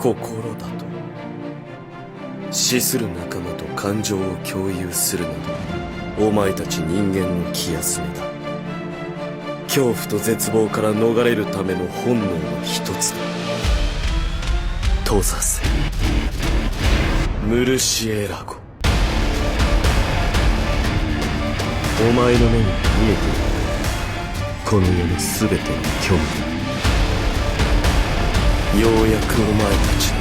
心だと。死する仲間と感情を共有するなど、お前たち人間の気休めだ。恐怖と絶望から逃れるための本能の一つだ。閉ざせ、ムルシエラゴ。お前の目に見えているこの世の全ての興味。ようやくお前たちに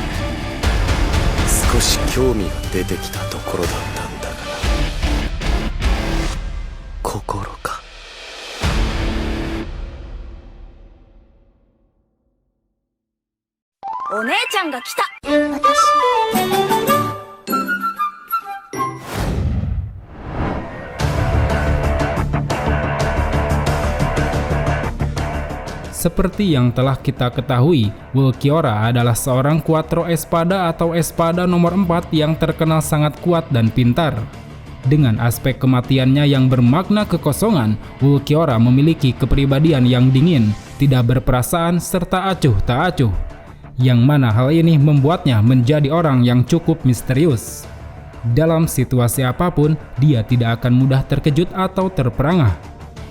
少し興味が出てきたところだったんだがな。心か。お姉ちゃんが来た。Seperti yang telah kita ketahui, Ulquiorra adalah seorang Quattro Espada atau Espada nomor 4 yang terkenal sangat kuat dan pintar. Dengan aspek kematiannya yang bermakna kekosongan, Ulquiorra memiliki kepribadian yang dingin, tidak berperasaan, serta acuh tak acuh. Yang mana hal ini membuatnya menjadi orang yang cukup misterius. Dalam situasi apapun, dia tidak akan mudah terkejut atau terperangah.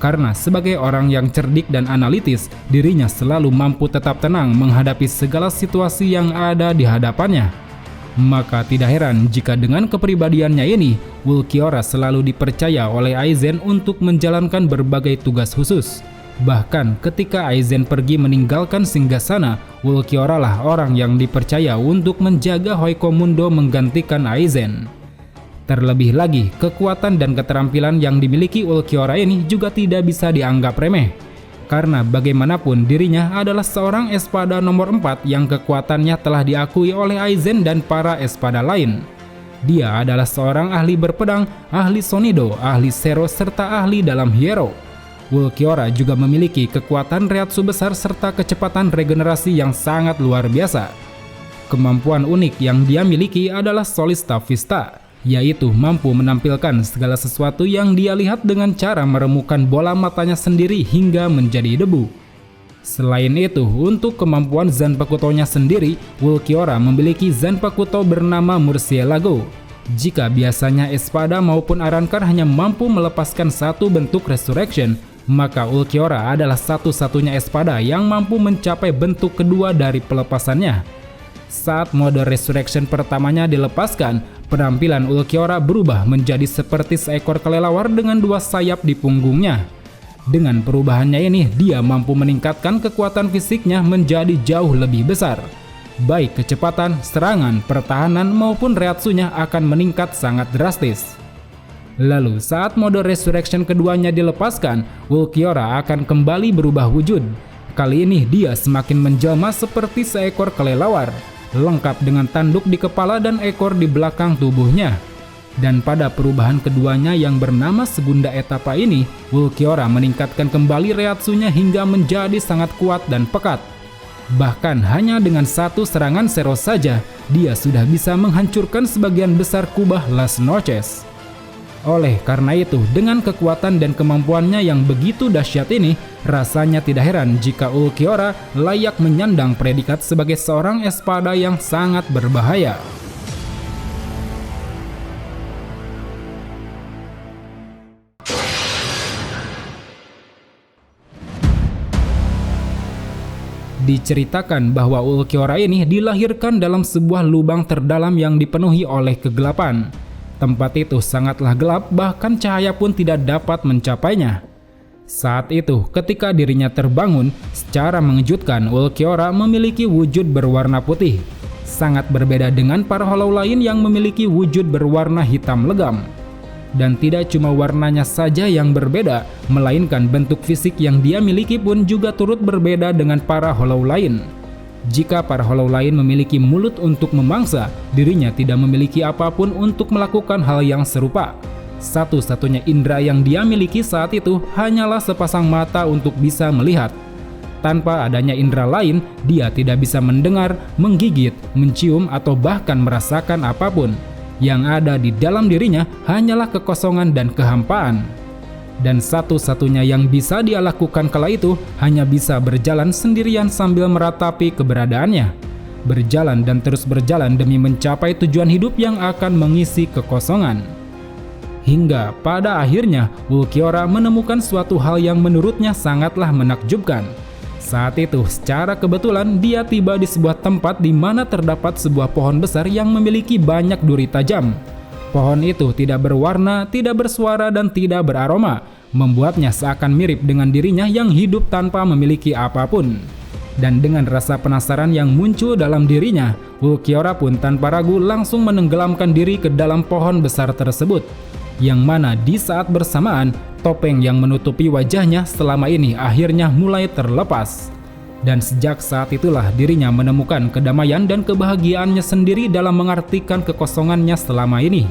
Karena sebagai orang yang cerdik dan analitis, dirinya selalu mampu tetap tenang menghadapi segala situasi yang ada di hadapannya. Maka tidak heran jika dengan kepribadiannya ini, Ulquiorra selalu dipercaya oleh Aizen untuk menjalankan berbagai tugas khusus. Bahkan ketika Aizen pergi meninggalkan singgasana, Ulquiorra lah orang yang dipercaya untuk menjaga Hoikomundo menggantikan Aizen. Terlebih lagi, kekuatan dan keterampilan yang dimiliki Ulquiorra ini juga tidak bisa dianggap remeh. Karena bagaimanapun dirinya adalah seorang Espada nomor 4 yang kekuatannya telah diakui oleh Aizen dan para Espada lain. Dia adalah seorang ahli berpedang, ahli Sonido, ahli Zero, serta ahli dalam Hierro. Ulquiorra juga memiliki kekuatan Reiatsu besar serta kecepatan regenerasi yang sangat luar biasa. Kemampuan unik yang dia miliki adalah Solista Vista, yaitu mampu menampilkan segala sesuatu yang dia lihat dengan cara meremukan bola matanya sendiri hingga menjadi debu. Selain itu, untuk kemampuan Zanpakuto-nya sendiri, Ulquiorra memiliki Zanpakuto bernama Murcielago. Jika biasanya Espada maupun Arrancar hanya mampu melepaskan satu bentuk Resurrection, maka Ulquiorra adalah satu-satunya Espada yang mampu mencapai bentuk kedua dari pelepasannya. Saat mode Resurrection pertamanya dilepaskan, penampilan Ulquiorra berubah menjadi seperti seekor kelelawar dengan dua sayap di punggungnya. Dengan perubahannya ini, dia mampu meningkatkan kekuatan fisiknya menjadi jauh lebih besar. Baik kecepatan, serangan, pertahanan maupun reatsunya akan meningkat sangat drastis. Lalu saat mode Resurrection keduanya dilepaskan, Ulquiorra akan kembali berubah wujud. Kali ini dia semakin menjelma seperti seekor kelelawar, lengkap dengan tanduk di kepala dan ekor di belakang tubuhnya. Dan pada perubahan keduanya yang bernama Segunda Etapa ini, Ulquiorra meningkatkan kembali reatsunya hingga menjadi sangat kuat dan pekat. Bahkan hanya dengan satu serangan Zero saja, dia sudah bisa menghancurkan sebagian besar kubah Las Noches. Oleh karena itu, dengan kekuatan dan kemampuannya yang begitu dahsyat ini, rasanya tidak heran jika Ulquiorra layak menyandang predikat sebagai seorang Espada yang sangat berbahaya. Diceritakan bahwa Ulquiorra ini dilahirkan dalam sebuah lubang terdalam yang dipenuhi oleh kegelapan. Tempat itu sangatlah gelap, bahkan cahaya pun tidak dapat mencapainya. Saat itu, ketika dirinya terbangun, secara mengejutkan Ulquiorra memiliki wujud berwarna putih. Sangat berbeda dengan para Hollow lain yang memiliki wujud berwarna hitam legam. Dan tidak cuma warnanya saja yang berbeda, melainkan bentuk fisik yang dia miliki pun juga turut berbeda dengan para Hollow lain. Jika para Hollow lain memiliki mulut untuk memangsa, dirinya tidak memiliki apapun untuk melakukan hal yang serupa. Satu-satunya indera yang dia miliki saat itu hanyalah sepasang mata untuk bisa melihat. Tanpa adanya indera lain, dia tidak bisa mendengar, menggigit, mencium, atau bahkan merasakan apapun. Yang ada di dalam dirinya hanyalah kekosongan dan kehampaan. Dan satu-satunya yang bisa dia lakukan kala itu hanya bisa berjalan sendirian sambil meratapi keberadaannya. berjalan dan terus berjalan demi mencapai tujuan hidup yang akan mengisi kekosongan. Hingga pada akhirnya Ulquiorra menemukan suatu hal yang menurutnya sangatlah menakjubkan. Saat itu secara kebetulan dia tiba di sebuah tempat di mana terdapat sebuah pohon besar yang memiliki banyak duri tajam. Pohon itu tidak berwarna, tidak bersuara, dan tidak beraroma, membuatnya seakan mirip dengan dirinya yang hidup tanpa memiliki apapun. Dan dengan rasa penasaran yang muncul dalam dirinya, Ulquiorra pun tanpa ragu langsung menenggelamkan diri ke dalam pohon besar tersebut. Yang mana di saat bersamaan, topeng yang menutupi wajahnya selama ini akhirnya mulai terlepas. Dan sejak saat itulah dirinya menemukan kedamaian dan kebahagiaannya sendiri dalam mengartikan kekosongannya selama ini.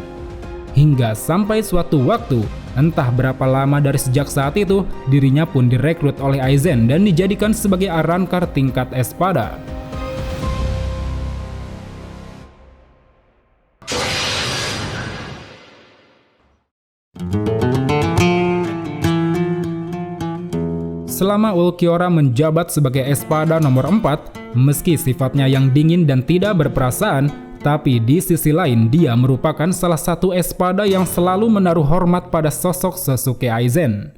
Hingga sampai suatu waktu, entah berapa lama dari sejak saat itu, dirinya pun direkrut oleh Aizen dan dijadikan sebagai Arrancar tingkat Espada. Selama Ulquiorra menjabat sebagai Espada nomor 4, meski sifatnya yang dingin dan tidak berperasaan, tapi di sisi lain dia merupakan salah satu Espada yang selalu menaruh hormat pada sosok Sasuke Aizen.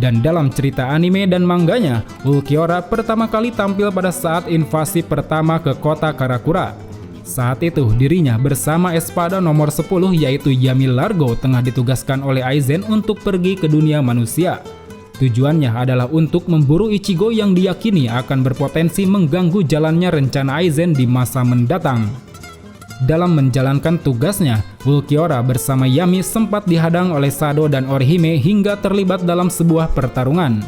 Dan dalam cerita anime dan manganya, Ulquiorra pertama kali tampil pada saat invasi pertama ke kota Karakura. Saat itu dirinya bersama Espada nomor 10 yaitu Yami Largo tengah ditugaskan oleh Aizen untuk pergi ke dunia manusia. Tujuannya adalah untuk memburu Ichigo yang diyakini akan berpotensi mengganggu jalannya rencana Aizen di masa mendatang. Dalam menjalankan tugasnya, Ulquiorra bersama Yami sempat dihadang oleh Sado dan Orihime hingga terlibat dalam sebuah pertarungan.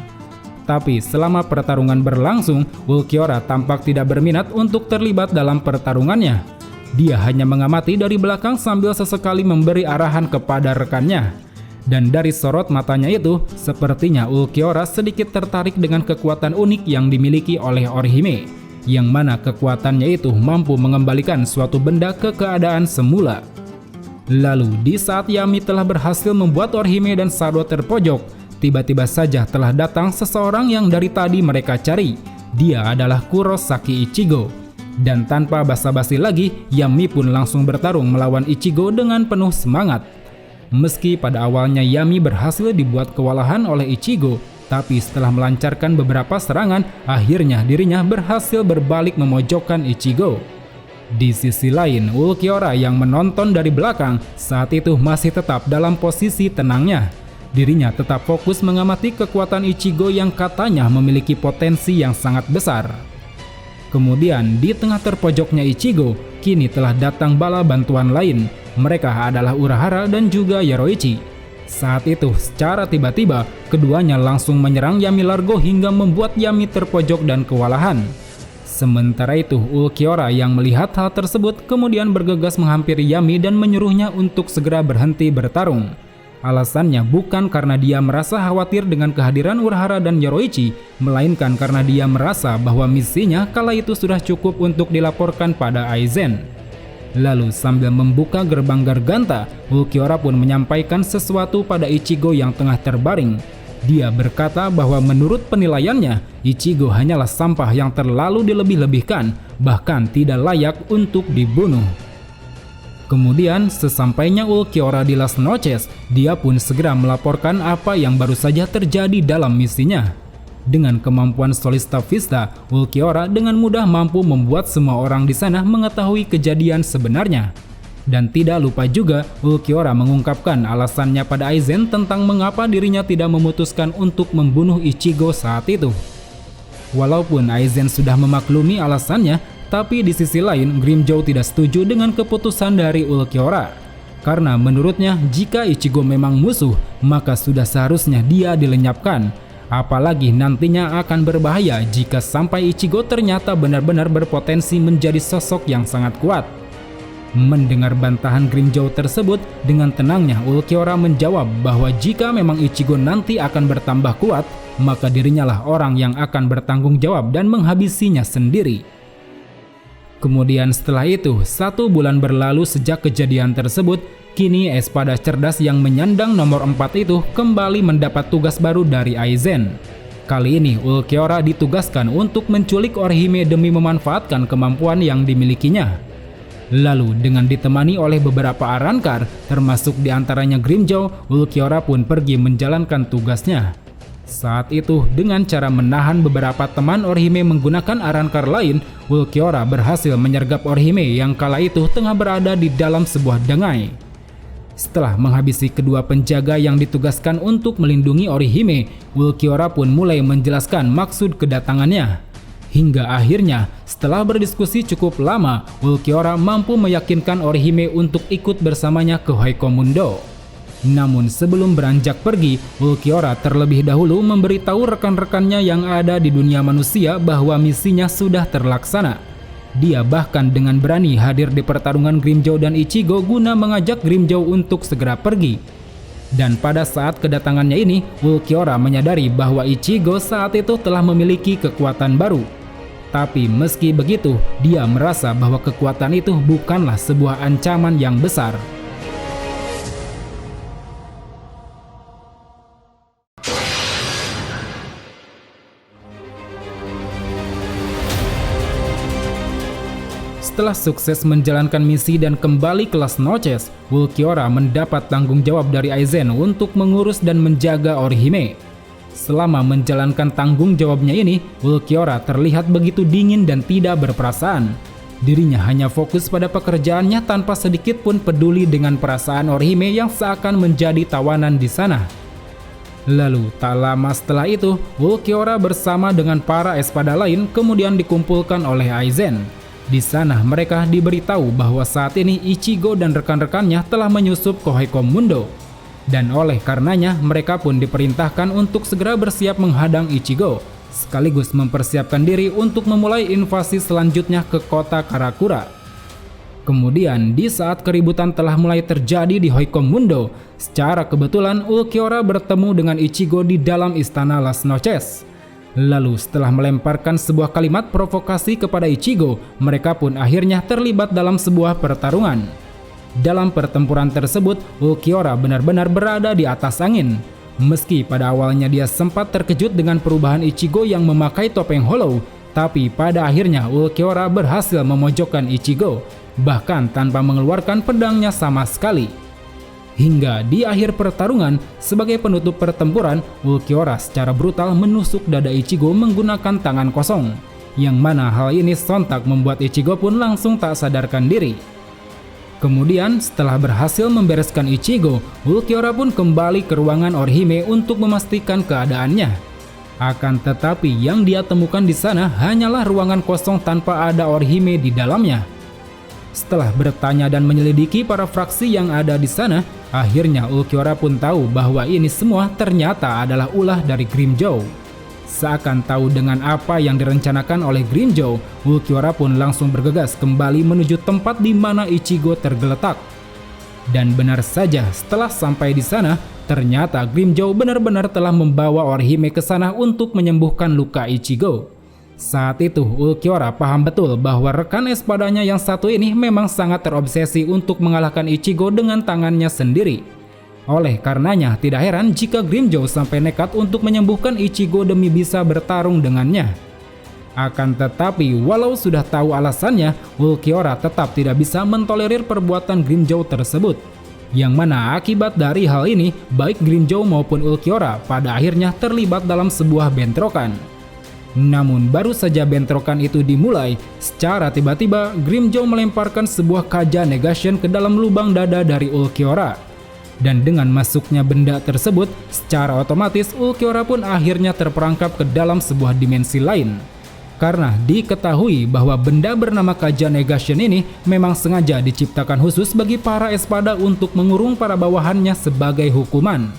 Tapi selama pertarungan berlangsung, Ulquiorra tampak tidak berminat untuk terlibat dalam pertarungannya. Dia hanya mengamati dari belakang sambil sesekali memberi arahan kepada rekannya. Dan dari sorot matanya itu, sepertinya Ulquiorra sedikit tertarik dengan kekuatan unik yang dimiliki oleh Orihime, yang mana kekuatannya itu mampu mengembalikan suatu benda ke keadaan semula. Lalu di saat Yami telah berhasil membuat Orihime dan Sado terpojok, tiba-tiba saja telah datang seseorang yang dari tadi mereka cari. Dia adalah Kurosaki Ichigo. Dan tanpa basa-basi lagi, Yami pun langsung bertarung melawan Ichigo dengan penuh semangat. Meski pada awalnya Yami berhasil dibuat kewalahan oleh Ichigo, tapi setelah melancarkan beberapa serangan, akhirnya dirinya berhasil berbalik memojokkan Ichigo. Di sisi lain, Ulquiorra yang menonton dari belakang saat itu masih tetap dalam posisi tenangnya. Dirinya tetap fokus mengamati kekuatan Ichigo yang katanya memiliki potensi yang sangat besar. Kemudian di tengah terpojoknya Ichigo, kini telah datang bala bantuan lain. Mereka adalah Urahara dan juga Yaroichi. Saat itu, secara tiba-tiba, keduanya langsung menyerang Yami Largo hingga membuat Yami terpojok dan kewalahan. Sementara itu, Ulquiorra yang melihat hal tersebut kemudian bergegas menghampiri Yami dan menyuruhnya untuk segera berhenti bertarung. Alasannya bukan karena dia merasa khawatir dengan kehadiran Urahara dan Yaroichi, melainkan karena dia merasa bahwa misinya kala itu sudah cukup untuk dilaporkan pada Aizen. Lalu sambil membuka gerbang Garganta, Ulquiorra pun menyampaikan sesuatu pada Ichigo yang tengah terbaring. Dia berkata bahwa menurut penilaiannya, Ichigo hanyalah sampah yang terlalu dilebih-lebihkan, bahkan tidak layak untuk dibunuh. Kemudian sesampainya Ulquiorra di Las Noches, dia pun segera melaporkan apa yang baru saja terjadi dalam misinya. Dengan kemampuan Solista Vista, Ulquiorra dengan mudah mampu membuat semua orang di sana mengetahui kejadian sebenarnya. Dan tidak lupa juga, Ulquiorra mengungkapkan alasannya pada Aizen tentang mengapa dirinya tidak memutuskan untuk membunuh Ichigo saat itu. Walaupun Aizen sudah memaklumi alasannya, tapi di sisi lain Grimmjow tidak setuju dengan keputusan dari Ulquiorra. Karena menurutnya jika Ichigo memang musuh, maka sudah seharusnya dia dilenyapkan. Apalagi nantinya akan berbahaya jika sampai Ichigo ternyata benar-benar berpotensi menjadi sosok yang sangat kuat. Mendengar bantahan Grimmjow tersebut, dengan tenangnya Ulquiorra menjawab bahwa jika memang Ichigo nanti akan bertambah kuat, maka dirinya lah orang yang akan bertanggung jawab dan menghabisinya sendiri. Kemudian setelah itu, 1 bulan berlalu sejak kejadian tersebut, kini Espada cerdas yang menyandang nomor 4 itu kembali mendapat tugas baru dari Aizen. Kali ini Ulquiorra ditugaskan untuk menculik Orihime demi memanfaatkan kemampuan yang dimilikinya. Lalu dengan ditemani oleh beberapa Arrancar, termasuk diantaranya Grimmjow, Ulquiorra pun pergi menjalankan tugasnya. Saat itu, dengan cara menahan beberapa teman Orihime menggunakan Arrancar lain, Ulquiorra berhasil menyergap Orihime yang kala itu tengah berada di dalam sebuah dengai. Setelah menghabisi kedua penjaga yang ditugaskan untuk melindungi Orihime, Ulquiorra pun mulai menjelaskan maksud kedatangannya. Hingga akhirnya, setelah berdiskusi cukup lama, Ulquiorra mampu meyakinkan Orihime untuk ikut bersamanya ke Hoikomundo. Namun sebelum beranjak pergi, Ulquiorra terlebih dahulu memberitahu rekan-rekannya yang ada di dunia manusia bahwa misinya sudah terlaksana. Dia bahkan dengan berani hadir di pertarungan Grimmjow dan Ichigo guna mengajak Grimmjow untuk segera pergi. Dan pada saat kedatangannya ini, Ulquiorra menyadari bahwa Ichigo saat itu telah memiliki kekuatan baru. Tapi meski begitu, dia merasa bahwa kekuatan itu bukanlah sebuah ancaman yang besar. Setelah sukses menjalankan misi dan kembali ke Las Noches, Ulquiorra mendapat tanggung jawab dari Aizen untuk mengurus dan menjaga Orihime. Selama menjalankan tanggung jawabnya ini, Ulquiorra terlihat begitu dingin dan tidak berperasaan. Dirinya hanya fokus pada pekerjaannya tanpa sedikit pun peduli dengan perasaan Orihime yang seakan menjadi tawanan di sana. Lalu, tak lama setelah itu, Ulquiorra bersama dengan para espada lain kemudian dikumpulkan oleh Aizen. Di sana mereka diberitahu bahwa saat ini Ichigo dan rekan-rekannya telah menyusup ke Hoikomundo. Dan oleh karenanya mereka pun diperintahkan untuk segera bersiap menghadang Ichigo, sekaligus mempersiapkan diri untuk memulai invasi selanjutnya ke kota Karakura. Kemudian di saat keributan telah mulai terjadi di Hoikomundo, secara kebetulan Ulquiorra bertemu dengan Ichigo di dalam istana Las Noches. Lalu setelah melemparkan sebuah kalimat provokasi kepada Ichigo, mereka pun akhirnya terlibat dalam sebuah pertarungan. Dalam pertempuran tersebut, Ulquiorra benar-benar berada di atas angin. Meski pada awalnya dia sempat terkejut dengan perubahan Ichigo yang memakai topeng hollow, tapi pada akhirnya Ulquiorra berhasil memojokkan Ichigo, bahkan tanpa mengeluarkan pedangnya sama sekali. Hingga di akhir pertarungan, sebagai penutup pertempuran, Ulquiorra secara brutal menusuk dada Ichigo menggunakan tangan kosong, yang mana hal ini sontak membuat Ichigo pun langsung tak sadarkan diri. Kemudian setelah berhasil membereskan Ichigo, Ulquiorra pun kembali ke ruangan Orihime untuk memastikan keadaannya. Akan tetapi yang dia temukan di sana hanyalah ruangan kosong tanpa ada Orihime di dalamnya. Setelah bertanya dan menyelidiki para fraksi yang ada di sana, akhirnya Ulquiorra pun tahu bahwa ini semua ternyata adalah ulah dari Grimmjow. Seakan tahu dengan apa yang direncanakan oleh Grimmjow, Ulquiorra pun langsung bergegas kembali menuju tempat di mana Ichigo tergeletak. Dan benar saja, setelah sampai di sana, ternyata Grimmjow benar-benar telah membawa Orihime ke sana untuk menyembuhkan luka Ichigo. Saat itu, Ulquiorra paham betul bahwa rekan espadanya yang satu ini memang sangat terobsesi untuk mengalahkan Ichigo dengan tangannya sendiri. Oleh karenanya, tidak heran jika Grimmjow sampai nekat untuk menyembuhkan Ichigo demi bisa bertarung dengannya. Akan tetapi, walau sudah tahu alasannya, Ulquiorra tetap tidak bisa mentolerir perbuatan Grimmjow tersebut. Yang mana akibat dari hal ini, baik Grimmjow maupun Ulquiorra pada akhirnya terlibat dalam sebuah bentrokan. Namun baru saja bentrokan itu dimulai, secara tiba-tiba Grimmjow melemparkan sebuah kaja negation ke dalam lubang dada dari Ulquiorra. Dan dengan masuknya benda tersebut, secara otomatis Ulquiorra pun akhirnya terperangkap ke dalam sebuah dimensi lain. Karena diketahui bahwa benda bernama kaja negation ini memang sengaja diciptakan khusus bagi para espada untuk mengurung para bawahannya sebagai hukuman.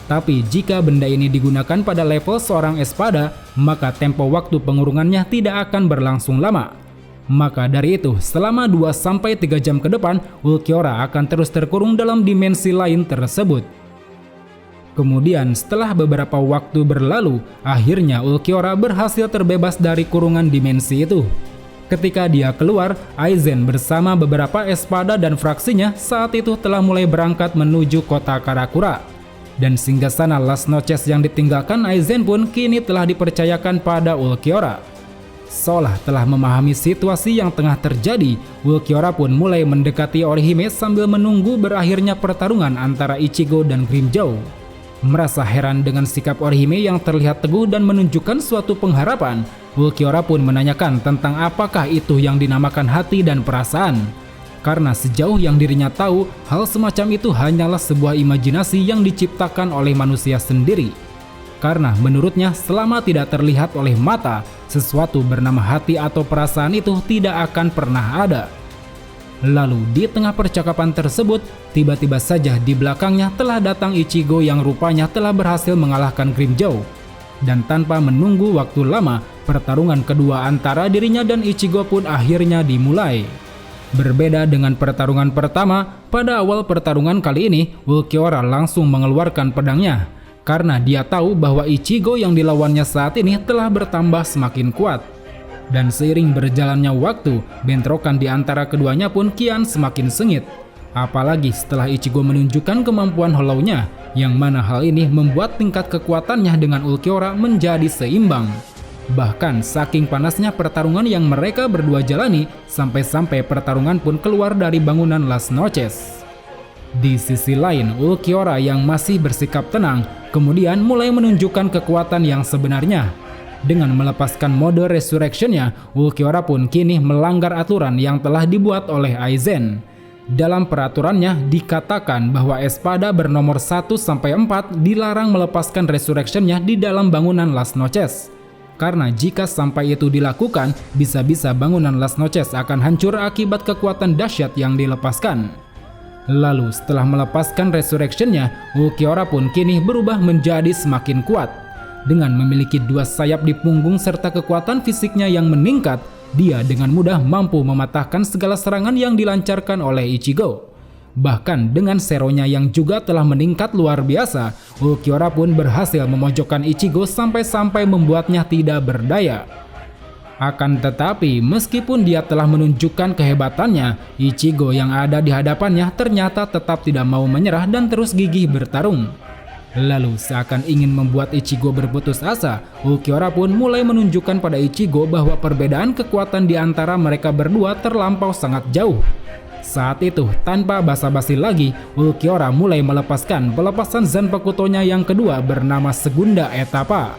Tapi jika benda ini digunakan pada level seorang espada, maka tempo waktu pengurungannya tidak akan berlangsung lama. Maka dari itu, selama 2-3 jam ke depan, Ulquiorra akan terus terkurung dalam dimensi lain tersebut. Kemudian setelah beberapa waktu berlalu, akhirnya Ulquiorra berhasil terbebas dari kurungan dimensi itu. Ketika dia keluar, Aizen bersama beberapa espada dan fraksinya saat itu telah mulai berangkat menuju kota Karakura. Dan singgasana Las Noches yang ditinggalkan Aizen pun kini telah dipercayakan pada Ulquiorra. Seolah telah memahami situasi yang tengah terjadi, Ulquiorra pun mulai mendekati Orihime sambil menunggu berakhirnya pertarungan antara Ichigo dan Grimmjow. Merasa heran dengan sikap Orihime yang terlihat teguh dan menunjukkan suatu pengharapan, Ulquiorra pun menanyakan tentang apakah itu yang dinamakan hati dan perasaan. Karena sejauh yang dirinya tahu, hal semacam itu hanyalah sebuah imajinasi yang diciptakan oleh manusia sendiri. Karena menurutnya selama tidak terlihat oleh mata, sesuatu bernama hati atau perasaan itu tidak akan pernah ada. Lalu di tengah percakapan tersebut, tiba-tiba saja di belakangnya telah datang Ichigo yang rupanya telah berhasil mengalahkan Grimmjow. Dan tanpa menunggu waktu lama, pertarungan kedua antara dirinya dan Ichigo pun akhirnya dimulai. Berbeda dengan pertarungan pertama, pada awal pertarungan kali ini, Ulquiorra langsung mengeluarkan pedangnya. Karena dia tahu bahwa Ichigo yang dilawannya saat ini telah bertambah semakin kuat. Dan seiring berjalannya waktu, bentrokan di antara keduanya pun kian semakin sengit. Apalagi setelah Ichigo menunjukkan kemampuan Hollow-nya, yang mana hal ini membuat tingkat kekuatannya dengan Ulquiorra menjadi seimbang. Bahkan saking panasnya pertarungan yang mereka berdua jalani, sampai-sampai pertarungan pun keluar dari bangunan Las Noches. Di sisi lain, Ulquiorra yang masih bersikap tenang, kemudian mulai menunjukkan kekuatan yang sebenarnya. Dengan melepaskan mode Resurrection-nya, Ulquiorra pun kini melanggar aturan yang telah dibuat oleh Aizen. Dalam peraturannya dikatakan bahwa espada bernomor 1-4 dilarang melepaskan Resurrection-nya di dalam bangunan Las Noches. Karena jika sampai itu dilakukan, bisa-bisa bangunan Las Noches akan hancur akibat kekuatan dahsyat yang dilepaskan. Lalu setelah melepaskan Resurrection-nya, Ulquiorra pun kini berubah menjadi semakin kuat. Dengan memiliki 2 sayap di punggung serta kekuatan fisiknya yang meningkat, dia dengan mudah mampu mematahkan segala serangan yang dilancarkan oleh Ichigo. Bahkan dengan seronya yang juga telah meningkat luar biasa, Ulquiorra pun berhasil memojokkan Ichigo sampai-sampai membuatnya tidak berdaya. Akan tetapi, meskipun dia telah menunjukkan kehebatannya, Ichigo yang ada di hadapannya ternyata tetap tidak mau menyerah dan terus gigih bertarung. Lalu seakan ingin membuat Ichigo berputus asa, Ulquiorra pun mulai menunjukkan pada Ichigo bahwa perbedaan kekuatan di antara mereka berdua terlampau sangat jauh. Saat itu, tanpa basa-basi lagi, Ulquiorra mulai melepaskan pelepasan Zanpakuto-nya yang kedua bernama Segunda Etapa.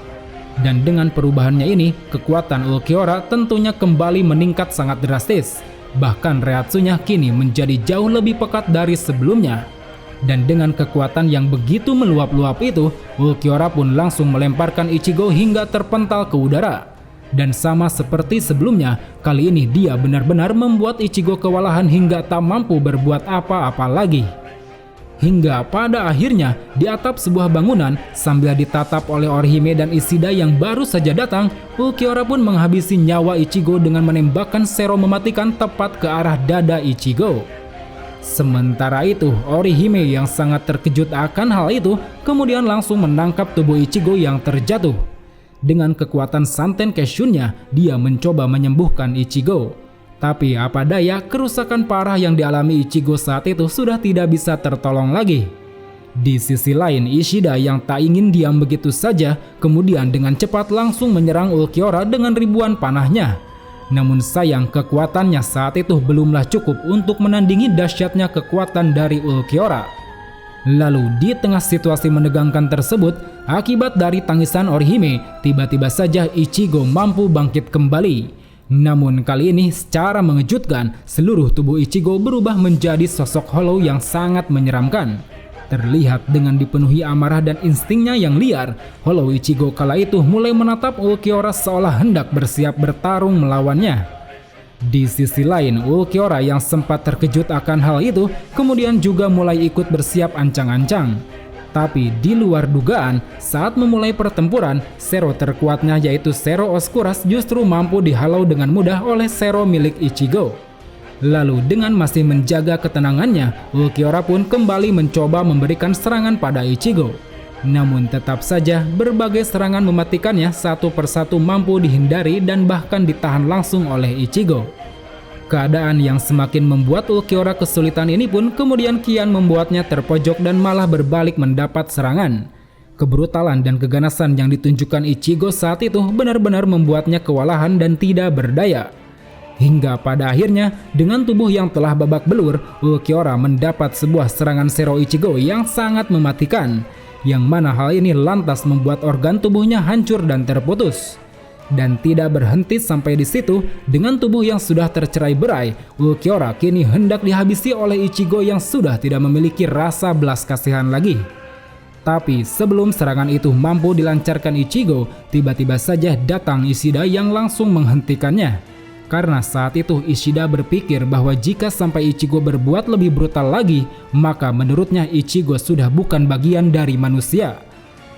Dan dengan perubahannya ini, kekuatan Ulquiorra tentunya kembali meningkat sangat drastis. Bahkan Reiatsu-nya kini menjadi jauh lebih pekat dari sebelumnya. Dan dengan kekuatan yang begitu meluap-luap itu, Ulquiorra pun langsung melemparkan Ichigo hingga terpental ke udara. Dan sama seperti sebelumnya, kali ini dia benar-benar membuat Ichigo kewalahan hingga tak mampu berbuat apa-apa lagi. Hingga pada akhirnya, di atap sebuah bangunan, sambil ditatap oleh Orihime dan Ishida yang baru saja datang, Ulquiorra pun menghabisi nyawa Ichigo dengan menembakkan sero mematikan tepat ke arah dada Ichigo. Sementara itu, Orihime yang sangat terkejut akan hal itu, kemudian langsung menangkap tubuh Ichigo yang terjatuh. Dengan kekuatan Santen Keshunnya, dia mencoba menyembuhkan Ichigo. Tapi apa daya, kerusakan parah yang dialami Ichigo saat itu sudah tidak bisa tertolong lagi. Di sisi lain, Ishida yang tak ingin diam begitu saja, kemudian dengan cepat langsung menyerang Ulquiorra dengan ribuan panahnya. Namun sayang, kekuatannya saat itu belumlah cukup untuk menandingi dahsyatnya kekuatan dari Ulquiorra. Lalu di tengah situasi menegangkan tersebut, akibat dari tangisan Orihime, tiba-tiba saja Ichigo mampu bangkit kembali. Namun kali ini secara mengejutkan, seluruh tubuh Ichigo berubah menjadi sosok Hollow yang sangat menyeramkan. Terlihat dengan dipenuhi amarah dan instingnya yang liar, Hollow Ichigo kala itu mulai menatap Ulquiorra seolah hendak bersiap bertarung melawannya. Di sisi lain, Ulquiorra yang sempat terkejut akan hal itu kemudian juga mulai ikut bersiap ancang-ancang. Tapi di luar dugaan, saat memulai pertempuran, sero terkuatnya yaitu Sero Oscuras justru mampu dihalau dengan mudah oleh sero milik Ichigo. Lalu dengan masih menjaga ketenangannya, Ulquiorra pun kembali mencoba memberikan serangan pada Ichigo. Namun tetap saja berbagai serangan mematikannya satu persatu mampu dihindari dan bahkan ditahan langsung oleh Ichigo. Keadaan yang semakin membuat Ulquiorra kesulitan ini pun kemudian kian membuatnya terpojok dan malah berbalik mendapat serangan. Kebrutalan dan keganasan yang ditunjukkan Ichigo saat itu benar-benar membuatnya kewalahan dan tidak berdaya. Hingga pada akhirnya, dengan tubuh yang telah babak belur, Ulquiorra mendapat sebuah serangan Zero Ichigo yang sangat mematikan, yang mana hal ini lantas membuat organ tubuhnya hancur dan terputus. Dan tidak berhenti sampai di situ, dengan tubuh yang sudah tercerai-berai, Ulquiorra kini hendak dihabisi oleh Ichigo yang sudah tidak memiliki rasa belas kasihan lagi. Tapi sebelum serangan itu mampu dilancarkan Ichigo, tiba-tiba saja datang Ishida yang langsung menghentikannya. Karena saat itu Ishida berpikir bahwa jika sampai Ichigo berbuat lebih brutal lagi, maka menurutnya Ichigo sudah bukan bagian dari manusia.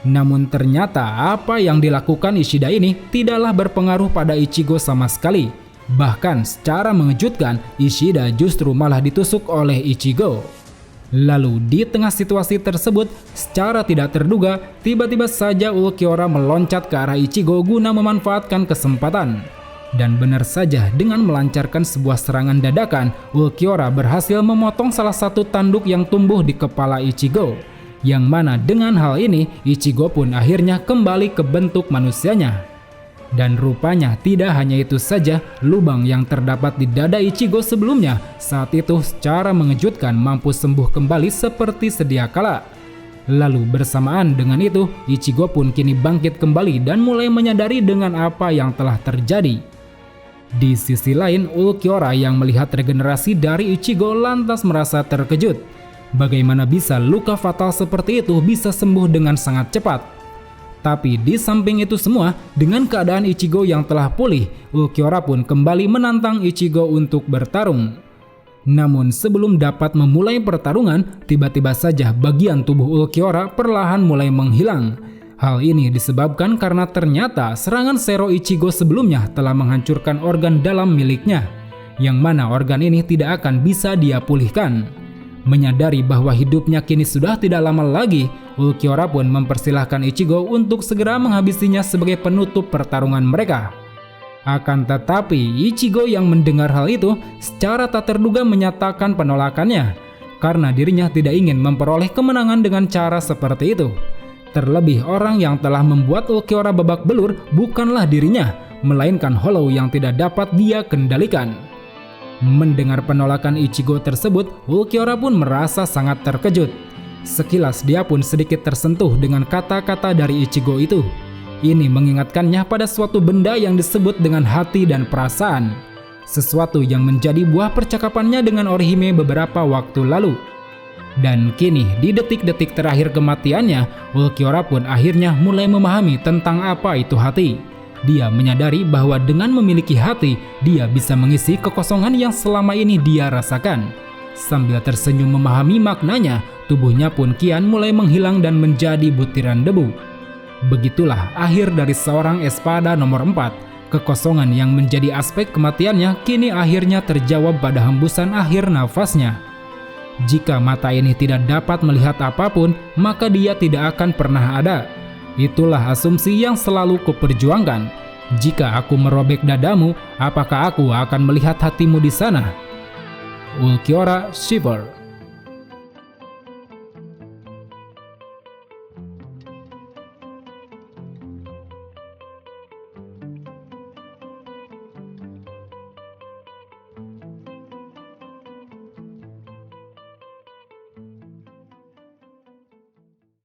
Namun ternyata apa yang dilakukan Ishida ini tidaklah berpengaruh pada Ichigo sama sekali. Bahkan secara mengejutkan, Ishida justru malah ditusuk oleh Ichigo. Lalu di tengah situasi tersebut, secara tidak terduga, tiba-tiba saja Ulquiorra meloncat ke arah Ichigo guna memanfaatkan kesempatan. Dan benar saja, dengan melancarkan sebuah serangan dadakan, Ulquiorra berhasil memotong salah satu tanduk yang tumbuh di kepala Ichigo. Yang mana dengan hal ini, Ichigo pun akhirnya kembali ke bentuk manusianya. Dan rupanya tidak hanya itu saja, lubang yang terdapat di dada Ichigo sebelumnya saat itu secara mengejutkan mampu sembuh kembali seperti sedia kala. Lalu bersamaan dengan itu, Ichigo pun kini bangkit kembali dan mulai menyadari dengan apa yang telah terjadi. Di sisi lain, Ulquiorra yang melihat regenerasi dari Ichigo lantas merasa terkejut. Bagaimana bisa luka fatal seperti itu bisa sembuh dengan sangat cepat? Tapi di samping itu semua, dengan keadaan Ichigo yang telah pulih, Ulquiorra pun kembali menantang Ichigo untuk bertarung. Namun sebelum dapat memulai pertarungan, tiba-tiba saja bagian tubuh Ulquiorra perlahan mulai menghilang. Hal ini disebabkan karena ternyata serangan Zero Ichigo sebelumnya telah menghancurkan organ dalam miliknya, yang mana organ ini tidak akan bisa dia pulihkan. Menyadari bahwa hidupnya kini sudah tidak lama lagi, Ulquiorra pun mempersilahkan Ichigo untuk segera menghabisinya sebagai penutup pertarungan mereka. Akan tetapi, Ichigo yang mendengar hal itu secara tak terduga menyatakan penolakannya, karena dirinya tidak ingin memperoleh kemenangan dengan cara seperti itu. Terlebih orang yang telah membuat Ulquiorra babak belur bukanlah dirinya, melainkan Hollow yang tidak dapat dia kendalikan. Mendengar penolakan Ichigo tersebut, Ulquiorra pun merasa sangat terkejut. Sekilas dia pun sedikit tersentuh dengan kata-kata dari Ichigo itu. Ini mengingatkannya pada suatu benda yang disebut dengan hati dan perasaan. Sesuatu yang menjadi buah percakapannya dengan Orihime beberapa waktu lalu. Dan kini di detik-detik terakhir kematiannya, Ulquiorra pun akhirnya mulai memahami tentang apa itu hati. Dia menyadari bahwa dengan memiliki hati, dia bisa mengisi kekosongan yang selama ini dia rasakan. Sambil tersenyum memahami maknanya, tubuhnya pun kian mulai menghilang dan menjadi butiran debu. Begitulah akhir dari seorang Espada nomor 4. Kekosongan yang menjadi aspek kematiannya kini akhirnya terjawab pada hembusan akhir nafasnya. Jika mata ini tidak dapat melihat apapun, maka dia tidak akan pernah ada. Itulah asumsi yang selalu kuperjuangkan. Jika aku merobek dadamu, apakah aku akan melihat hatimu di sana? Ulquiorra Shiver.